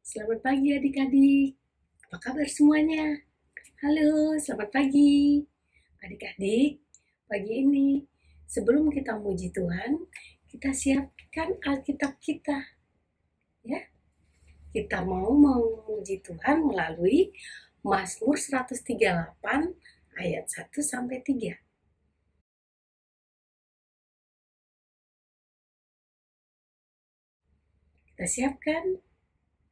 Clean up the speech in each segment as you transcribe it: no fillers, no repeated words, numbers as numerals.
Selamat pagi adik-adik. Apa kabar semuanya? Halo, selamat pagi. Adik-adik, pagi ini sebelum kita muji Tuhan, kita siapkan Alkitab kita. Ya, kita mau memuji Tuhan melalui Mazmur 138 ayat 1 sampai 3. Kita siapkan.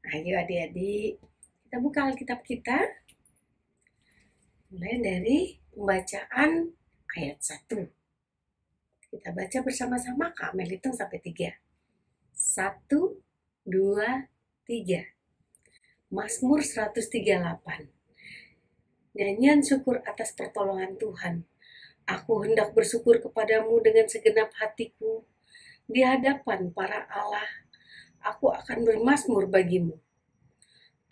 Ayo adik-adik, kita buka Alkitab kita. Mulai dari pembacaan ayat 1. Kita baca bersama-sama, Kak Mel hitung sampai 3. 1, 2, 3. Mazmur 138. Nyanyian syukur atas pertolongan Tuhan. Aku hendak bersyukur kepadamu dengan segenap hatiku. Di hadapan para Allah, aku akan bermazmur bagimu.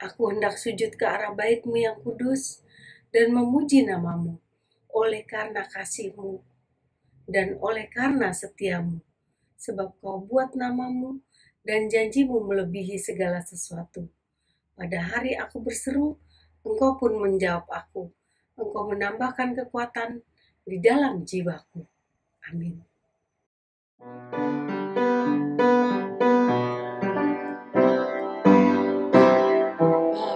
Aku hendak sujud ke arah bait-Mu yang kudus dan memuji namamu oleh karena kasih-Mu dan oleh karena setiamu, sebab Kau buat namamu dan janjimu melebihi segala sesuatu. Pada hari aku berseru, Engkau pun menjawab aku. Engkau menambahkan kekuatan di dalam jiwaku. Amin.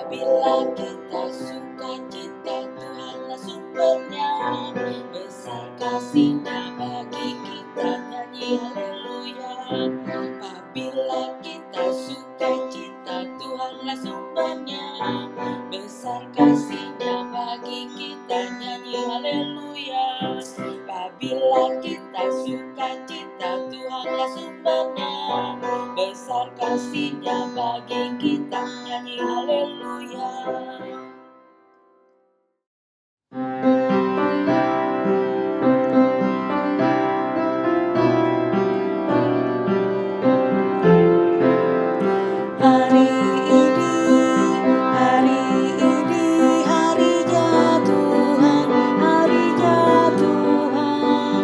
Apabila kita suka cita, Tuhanlah sumbernya. Besar kasih-Nya bagi kita, nyanyi haleluya. Apabila kita suka cita, Tuhanlah sumbernya. Besar kasih-Nya bagi kita, nyanyi haleluya. Apabila kita suka cita, Tuhanlah sumbernya. Besar kasih-Nya bagi kita, nyanyi haleluya. Hari ini harinya Tuhan, harinya Tuhan.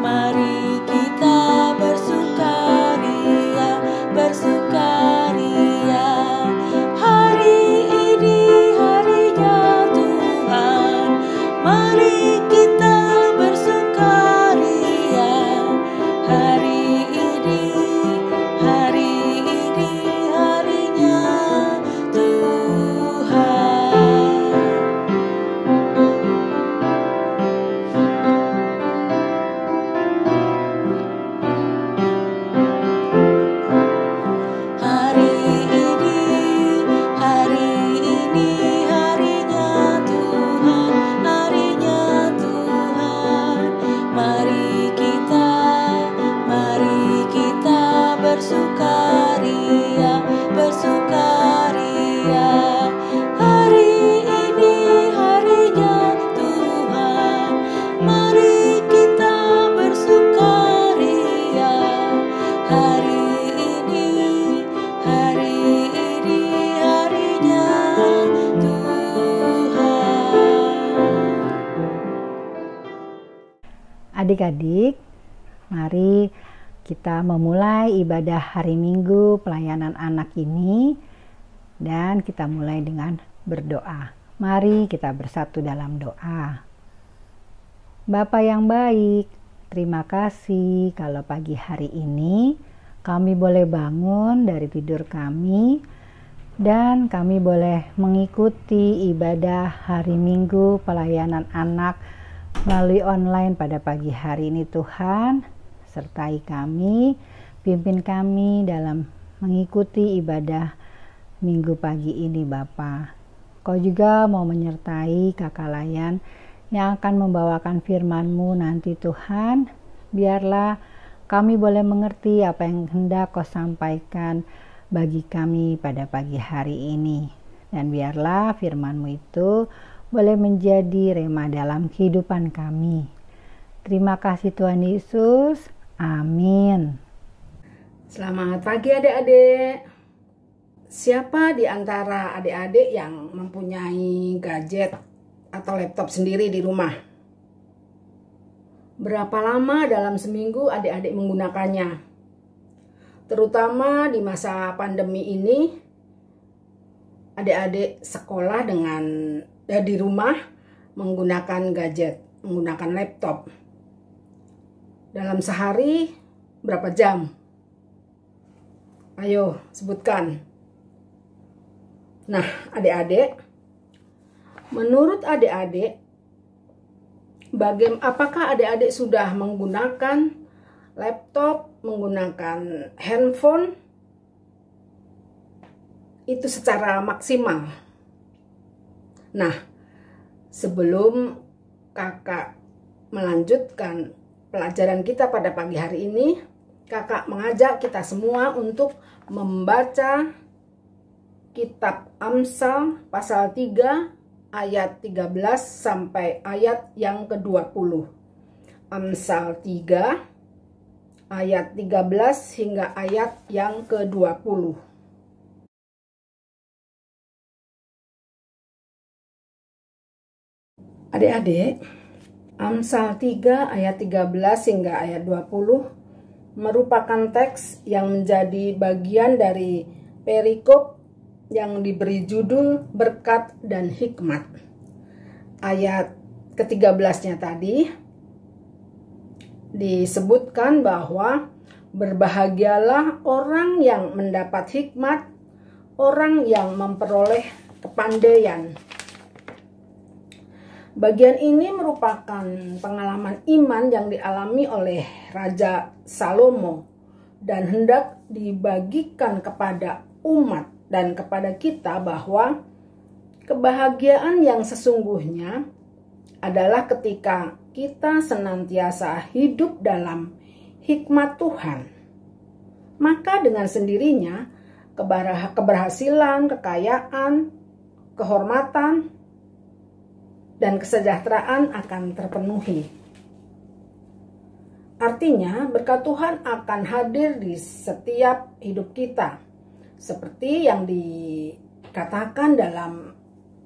Mari kita bersukaria, bersukaria. Hari ini harinya Tuhan, mari kita bersukaria. Hari ini harinya Tuhan. Hari ini harinya Tuhan, harinya Tuhan. Mari kita bersukaria, bersukaria. Hari ini harinya Tuhan, mari kita bersukaria. Hari ini harinya Tuhan. Adik-adik, mari kita memulai ibadah hari Minggu pelayanan anak ini, dan kita mulai dengan berdoa. Mari kita bersatu dalam doa. Bapa yang baik, terima kasih kalau pagi hari ini kami boleh bangun dari tidur kami dan kami boleh mengikuti ibadah hari Minggu pelayanan anak melalui online pada pagi hari ini. Tuhan, sertai kami, pimpin kami dalam mengikuti ibadah Minggu pagi ini Bapa. Kau juga mau menyertai Kakak Layan yang akan membawakan firman-Mu nanti Tuhan. Biarlah kami boleh mengerti apa yang hendak Kau sampaikan bagi kami pada pagi hari ini. Dan biarlah firman-Mu itu boleh menjadi rema dalam kehidupan kami. Terima kasih Tuhan Yesus. Amin. Selamat pagi adik-adik. Siapa di antara adik-adik yang mempunyai gadget atau laptop sendiri di rumah? Berapa lama dalam seminggu adik-adik menggunakannya? terutama di masa pandemi ini, adik-adik sekolah di rumah menggunakan gadget, menggunakan laptop. Dalam sehari berapa jam? Ayo sebutkan. Nah, adik-adik, menurut adik-adik, apakah adik-adik sudah menggunakan laptop, menggunakan handphone itu secara maksimal? Nah, sebelum kakak melanjutkan pelajaran kita pada pagi hari ini, kakak mengajak kita semua untuk membaca kitab Amsal pasal 3 ayat 13 sampai ayat yang ke-20. Amsal 3 ayat 13 hingga ayat yang ke-20. Adik-adik, Amsal 3 ayat 13 hingga ayat 20 merupakan teks yang menjadi bagian dari perikop yang diberi judul berkat dan hikmat. Ayat ke-13-nya tadi disebutkan bahwa berbahagialah orang yang mendapat hikmat, orang yang memperoleh kepandaian. Bagian ini merupakan pengalaman iman yang dialami oleh Raja Salomo dan hendak dibagikan kepada umat dan kepada kita bahwa kebahagiaan yang sesungguhnya adalah ketika kita senantiasa hidup dalam hikmat Tuhan. Maka dengan sendirinya keberhasilan, kekayaan, kehormatan, dan kesejahteraan akan terpenuhi. Artinya berkat Tuhan akan hadir di setiap hidup kita. Seperti yang dikatakan dalam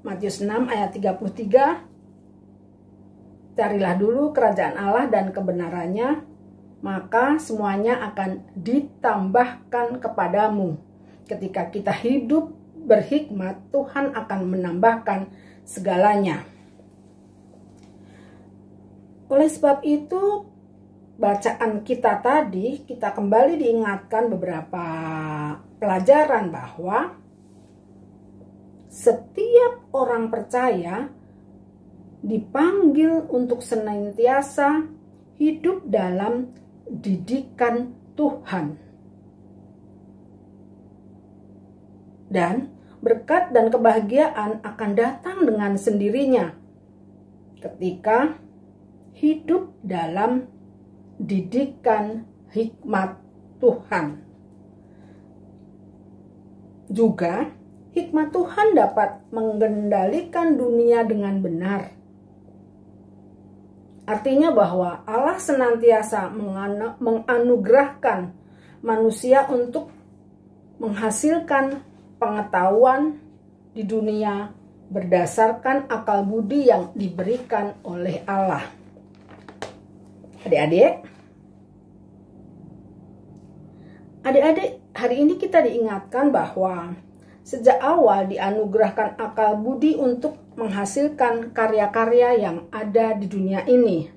Matius 6 ayat 33, carilah dulu kerajaan Allah dan kebenarannya, maka semuanya akan ditambahkan kepadamu. Ketika kita hidup berhikmat, Tuhan akan menambahkan segalanya. Oleh sebab itu, bacaan kita tadi, kita kembali diingatkan beberapa pelajaran bahwa setiap orang percaya dipanggil untuk senantiasa hidup dalam didikan Tuhan. Dan berkat dan kebahagiaan akan datang dengan sendirinya ketika hidup dalam didikan hikmat Tuhan. Juga hikmat Tuhan dapat mengendalikan dunia dengan benar. Artinya bahwa Allah senantiasa menganugerahkan manusia untuk menghasilkan pengetahuan di dunia berdasarkan akal budi yang diberikan oleh Allah. Adik-adik, hari ini kita diingatkan bahwa sejak awal dianugerahkan akal budi untuk menghasilkan karya-karya yang ada di dunia ini.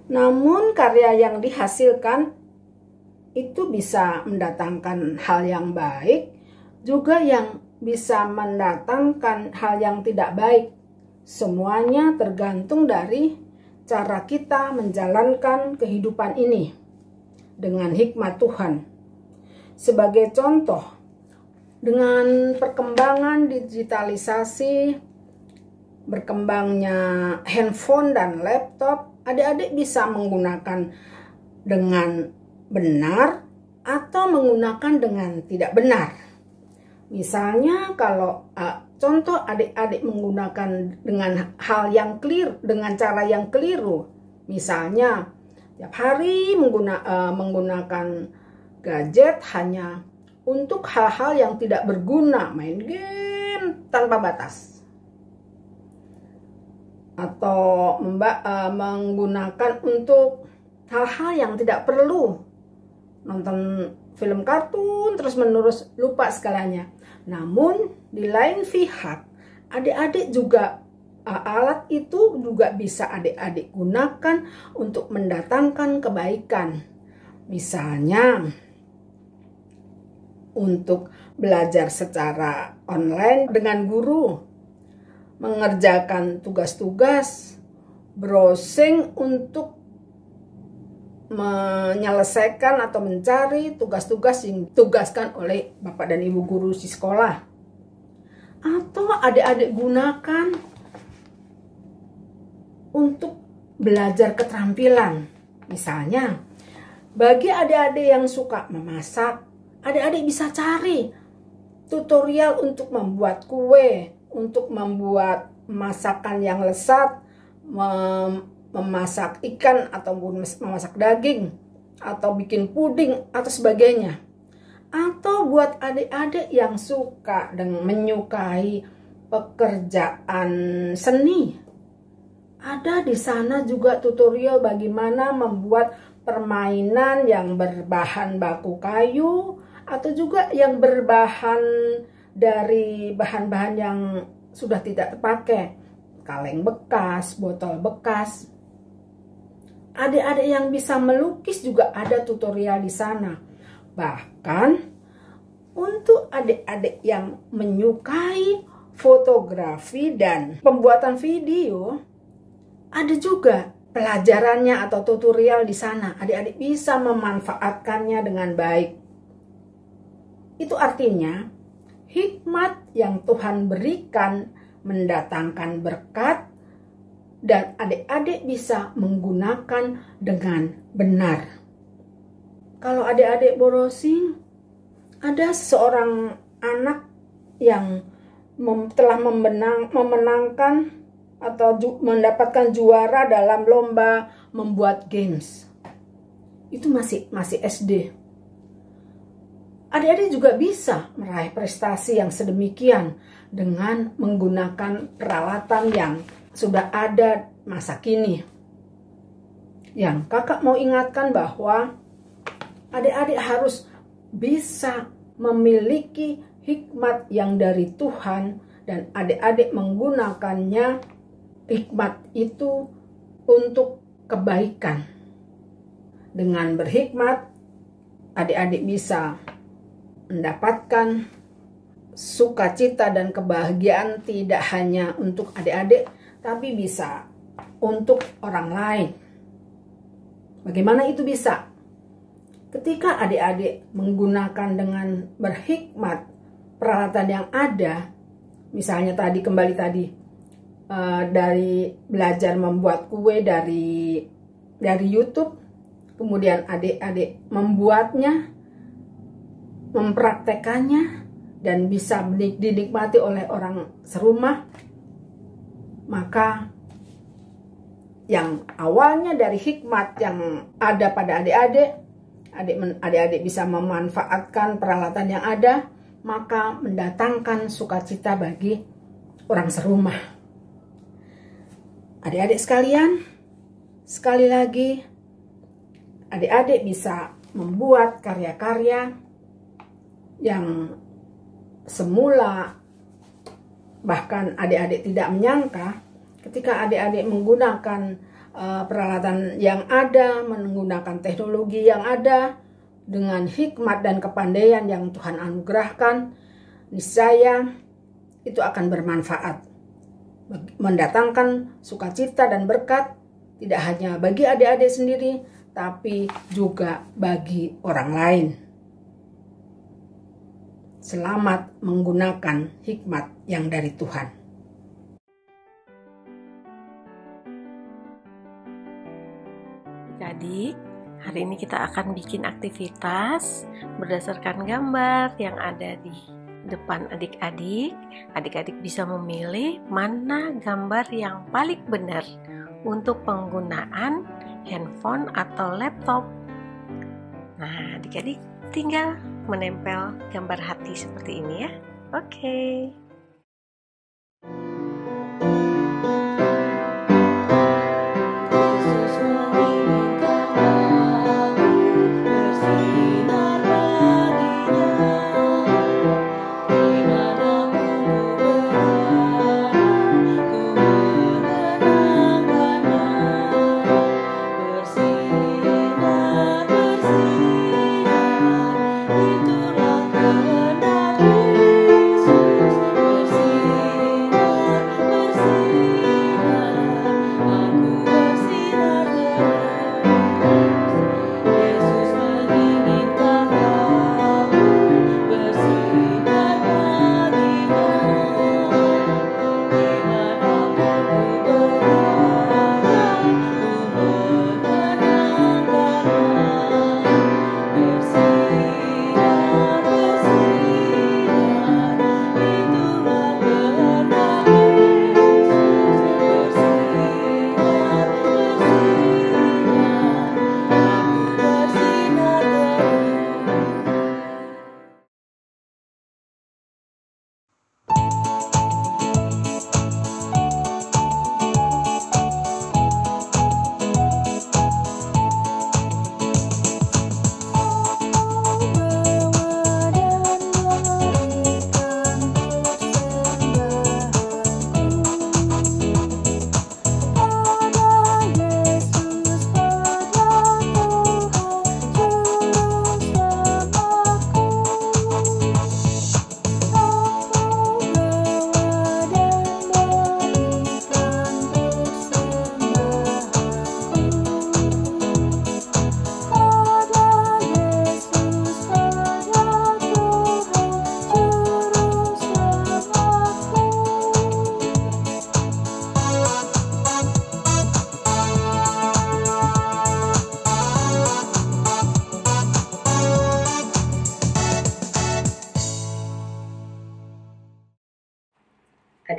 Namun karya yang dihasilkan itu bisa mendatangkan hal yang baik, juga yang bisa mendatangkan hal yang tidak baik. Semuanya tergantung dari cara kita menjalankan kehidupan ini dengan hikmat Tuhan. Sebagai contoh, dengan perkembangan digitalisasi, berkembangnya handphone dan laptop, adik-adik bisa menggunakan dengan benar atau menggunakan dengan tidak benar. Misalnya kalau contoh adik-adik menggunakan dengan hal yang keliru, dengan cara yang keliru, misalnya tiap hari menggunakan gadget hanya untuk hal-hal yang tidak berguna, main game tanpa batas, atau menggunakan untuk hal-hal yang tidak perlu, nonton film kartun terus-menerus, lupa segalanya. Namun di lain pihak, adik-adik juga alat itu juga bisa adik-adik gunakan untuk mendatangkan kebaikan. Misalnya untuk belajar secara online dengan guru, mengerjakan tugas-tugas, browsing untuk menyelesaikan atau mencari tugas-tugas yang ditugaskan oleh Bapak dan Ibu guru di sekolah. Atau adik-adik gunakan untuk belajar keterampilan. Misalnya, bagi adik-adik yang suka memasak, adik-adik bisa cari tutorial untuk membuat kue, untuk membuat masakan yang lezat, memasak ikan ataupun memasak daging, atau bikin puding atau sebagainya. Atau buat adik-adik yang suka dan menyukai pekerjaan seni, ada di sana juga tutorial bagaimana membuat permainan yang berbahan baku kayu atau juga yang berbahan dari bahan-bahan yang sudah tidak terpakai, kaleng bekas, botol bekas. Adik-adik yang bisa melukis juga ada tutorial di sana. Bahkan untuk adik-adik yang menyukai fotografi dan pembuatan video, ada juga pelajarannya atau tutorial di sana. Adik-adik bisa memanfaatkannya dengan baik. Itu artinya hikmat yang Tuhan berikan mendatangkan berkat, dan adik-adik bisa menggunakan dengan benar. Kalau adik-adik browsing, ada seorang anak yang telah memenangkan atau mendapatkan juara dalam lomba membuat games. Itu masih SD. Adik-adik juga bisa meraih prestasi yang sedemikian dengan menggunakan peralatan yang sudah ada masa kini. Yang kakak mau ingatkan bahwa adik-adik harus bisa memiliki hikmat yang dari Tuhan, dan adik-adik menggunakannya, hikmat itu untuk kebaikan. Dengan berhikmat, adik-adik bisa mendapatkan sukacita dan kebahagiaan tidak hanya untuk adik-adik, tapi bisa untuk orang lain. Bagaimana itu bisa? Ketika adik-adik menggunakan dengan berhikmat peralatan yang ada, misalnya kembali tadi dari belajar membuat kue dari YouTube, kemudian adik-adik membuatnya, mempraktekannya, dan bisa dinikmati oleh orang serumah, maka yang awalnya dari hikmat yang ada pada adik-adik bisa memanfaatkan peralatan yang ada, maka mendatangkan sukacita bagi orang serumah. Adik-adik sekalian, sekali lagi, adik-adik bisa membuat karya-karya yang semula bahkan adik-adik tidak menyangka. Ketika adik-adik menggunakan peralatan yang ada, menggunakan teknologi yang ada, dengan hikmat dan kepandaian yang Tuhan anugerahkan, niscaya itu akan bermanfaat, mendatangkan sukacita dan berkat, tidak hanya bagi adik-adik sendiri, tapi juga bagi orang lain. Selamat menggunakan hikmat yang dari Tuhan. Adik, hari ini kita akan bikin aktivitas berdasarkan gambar yang ada di depan adik-adik. Adik-adik bisa memilih mana gambar yang paling benar untuk penggunaan handphone atau laptop. Nah, adik-adik tinggal menempel gambar hati seperti ini ya. Oke. Yesus menginginkan aku bersih.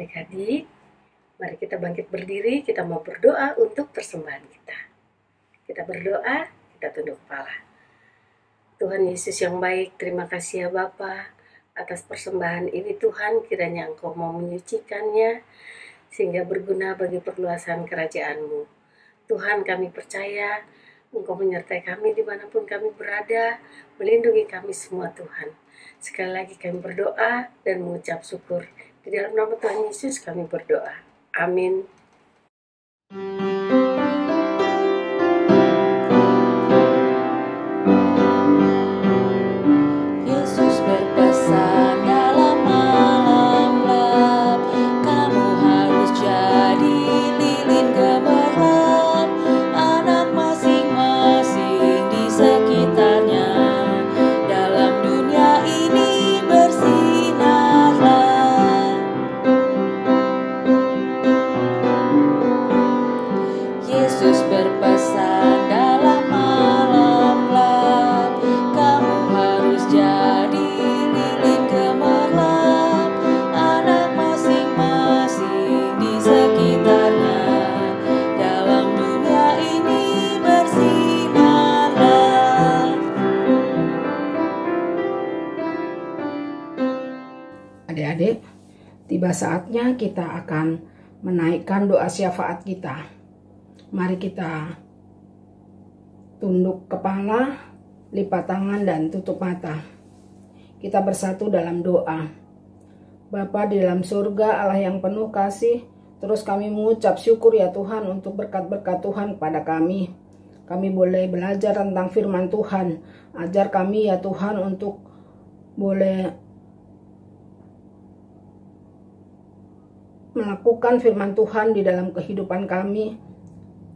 Adik-adik, mari kita bangkit berdiri, kita mau berdoa untuk persembahan kita. Kita berdoa, kita tunduk kepala. Tuhan Yesus yang baik, terima kasih ya Bapa atas persembahan ini Tuhan, kiranya Engkau mau menyucikannya sehingga berguna bagi perluasan kerajaan-Mu. Tuhan, kami percaya Engkau menyertai kami dimanapun kami berada, melindungi kami semua Tuhan. Sekali lagi kami berdoa dan mengucap syukur. Di dalam nama Tuhan Yesus kami berdoa. Amin. Yesus berpesan dalam malam gelap, kamu harus jadi lilin gemerlap, anak masing-masing di sekitarnya. Dalam dunia ini bersinarlah. Yesus berpesan dalam malam gelap, kamu harus jadi lilin gemerlap, anak masing-masing di sekitarnya. Dalam dunia ini bersinarlah. Adik-adik, tiba saatnya kita akan menaikkan doa syafaat kita. Mari kita tunduk kepala, lipat tangan dan tutup mata. Kita bersatu dalam doa. Bapa di dalam surga, Allah yang penuh kasih, terus kami mengucap syukur ya Tuhan untuk berkat-berkat Tuhan kepada kami. Kami boleh belajar tentang firman Tuhan. Ajar kami ya Tuhan untuk boleh melakukan firman Tuhan di dalam kehidupan kami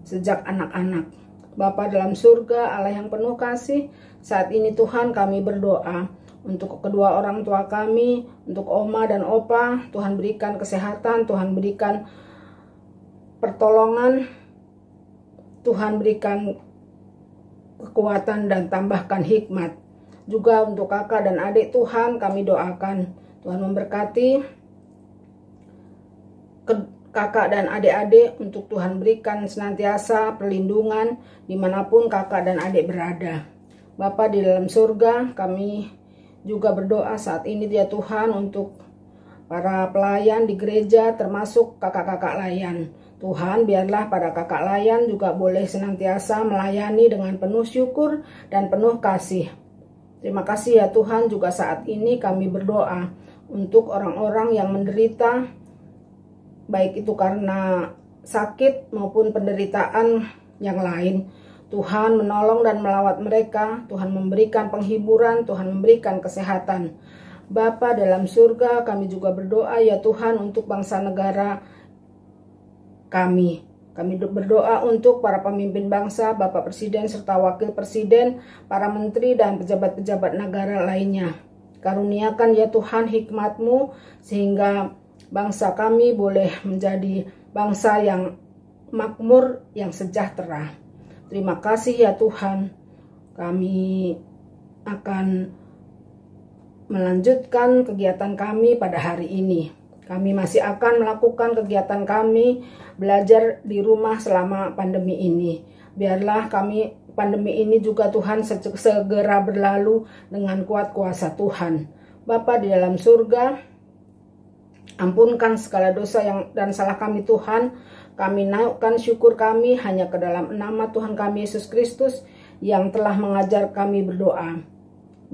sejak anak-anak. Bapa dalam surga, Allah yang penuh kasih, saat ini Tuhan kami berdoa untuk kedua orang tua kami, untuk Oma dan Opa. Tuhan berikan kesehatan, Tuhan berikan pertolongan, Tuhan berikan kekuatan dan tambahkan hikmat. Juga untuk kakak dan adik Tuhan kami doakan, Tuhan memberkati kakak dan adik-adik, untuk Tuhan berikan senantiasa perlindungan dimanapun kakak dan adik berada. Bapa di dalam surga, kami juga berdoa saat ini ya Tuhan untuk para pelayan di gereja, termasuk kakak-kakak layan. Tuhan, biarlah para kakak layan juga boleh senantiasa melayani dengan penuh syukur dan penuh kasih. Terima kasih ya Tuhan, juga saat ini kami berdoa untuk orang-orang yang menderita, baik itu karena sakit maupun penderitaan yang lain. Tuhan menolong dan melawat mereka, Tuhan memberikan penghiburan, Tuhan memberikan kesehatan. Bapa dalam surga, kami juga berdoa ya Tuhan untuk bangsa negara kami. Kami berdoa untuk para pemimpin bangsa, Bapak Presiden serta Wakil Presiden, para menteri dan pejabat-pejabat negara lainnya. Karuniakan ya Tuhan hikmat-Mu sehingga bangsa kami boleh menjadi bangsa yang makmur, yang sejahtera. Terima kasih ya Tuhan. Kami akan melanjutkan kegiatan kami pada hari ini. Kami masih akan melakukan kegiatan kami belajar di rumah selama pandemi ini. Biarlah pandemi ini juga Tuhan segera berlalu dengan kuat kuasa Tuhan. Bapa di dalam surga, ampunkan segala dosa dan salah kami Tuhan. Kami naikkan syukur kami hanya ke dalam nama Tuhan kami Yesus Kristus yang telah mengajar kami berdoa.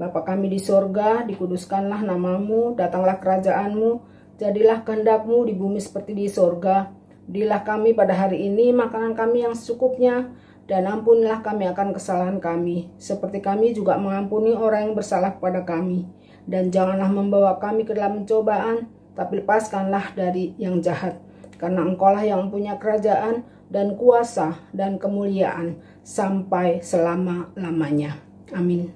Bapa kami di sorga, dikuduskanlah namamu, datanglah kerajaanmu, jadilah kehendak-Mu di bumi seperti di sorga. Berilah kami pada hari ini makanan kami yang secukupnya, dan ampunilah kami akan kesalahan kami, seperti kami juga mengampuni orang yang bersalah kepada kami. Dan janganlah membawa kami ke dalam pencobaan, tapi lepaskanlah dari yang jahat. Karena Engkaulah yang mempunyai kerajaan dan kuasa dan kemuliaan sampai selama-lamanya. Amin.